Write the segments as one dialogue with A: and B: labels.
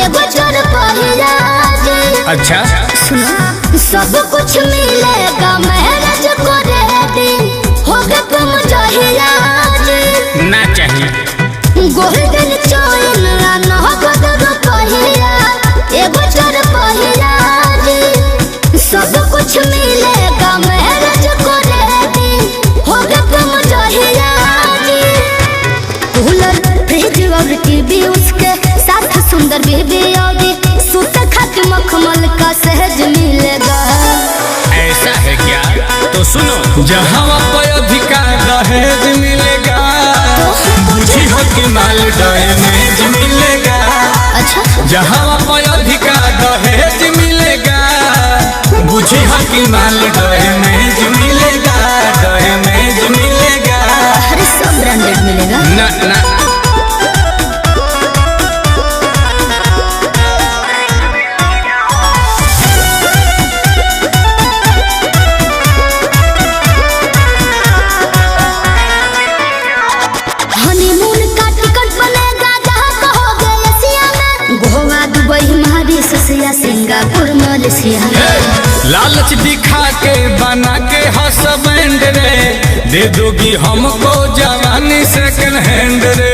A: एगो चोर पहिया जी।
B: अच्छा
A: सुनो सब कुछ मिलेगा मैरिज को रेडी होगे तुम जहिया जी।
B: ना चाहिए
A: गोल्डन चोइन नगद रुपया एगो चोर पहिया जी। सब कुछ मिलेगा मैरिज को रेडी होगे तुम जहिया जी। कूलर फ्रिज और टीवी उसके साथ सुंदर बेबी और सूट खत मखमल का सहज मिलेगा।
B: ऐसा है क्या? तो सुनो, जहाँ पर अधिकार दहेज मिलेगा बुझी हो कि माल दहेज मिलेगा।
A: अच्छा
B: जहाँ पर अधिकार दहेज मिलेगा बुझी हो कि माल दहेज मिलेगा। दहेज मिलेगा।
A: अरे सब ब्रांडेड मिलेगा।
B: ना ना
A: हनीमून का टिकट बनेगा जहाँ कहोगे एशिया में। गोवा दुबई मॉरिशस या सिंगापुर मलेशिया में।
B: लालच दिखा के बना के हसबैंड रे दे दोगी हमको जवानी सेकंड हैंड रे।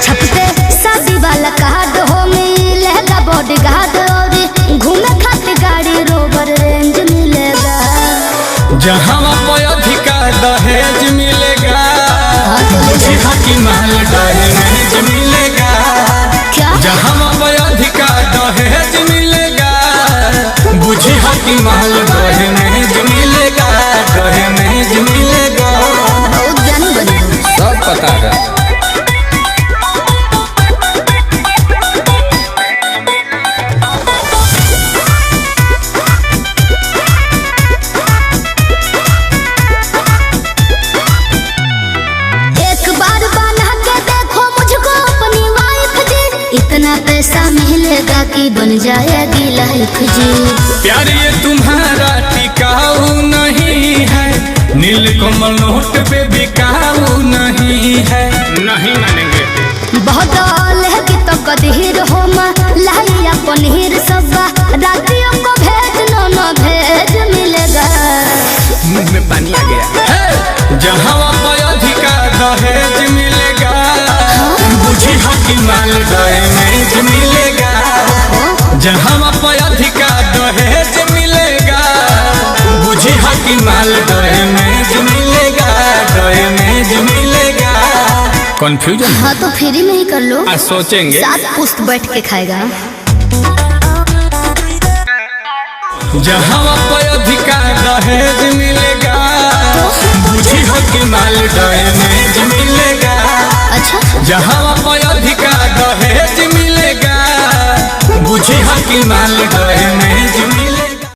A: छपते शादी वाला कार्ड हो मिलेगा बॉडी गार्ड और घूमे खातिर गाड़ी रोवर रेंज मिलेगा।
B: जहाँ पर अधिकार दहेज मिलेगा बुझी कि माल दहेज मिलेगा।
A: क्या
B: जहाँ पर अधिकार दहेज मिलेगा बुझी कि माल दहेज मिलेगा। दहेज मिलेगा।
A: बहुत ज्ञानी बने हो।
B: सब पता है।
A: एक बार बना के देखो मुझको अपनी वाइफ जी। इतना पैसा मिलेगा कि बन जाएगी लाइफ जी।
B: प्यार ये तुम्हारा टिकाऊ नहीं है नीलकमल नोट पे बिकाऊ नहीं है। नहीं मानेंगे।
A: बहुत है कि तो कदीर हो लाइया पनीर सब्बा रातियों को भेज नो भेज मिलेगा।
B: मुंह में पानी आ गया। जहाँ पर अधिकार दहेज मिलेगा बुझी हो कि माल दहेज मिलेगा। जहाँ पर अधिकार दहेज मिलेगा बुझी हो कि माल दहेज मिलेगा। दहेज मिलेगा। कंफ्यूजन?
A: हाँ तो फ्री में ही कर लो।
B: आज सोचेंगे।
A: सात पुस्त बैठ के खाएगा।
B: जहाँ पर अधिकार दहेज मिलेगा बुझी हो कि माल दहेज मिलेगा।
A: अच्छा
B: जहाँ पर अधिकार दहेज मिलेगा बुझी हो कि माल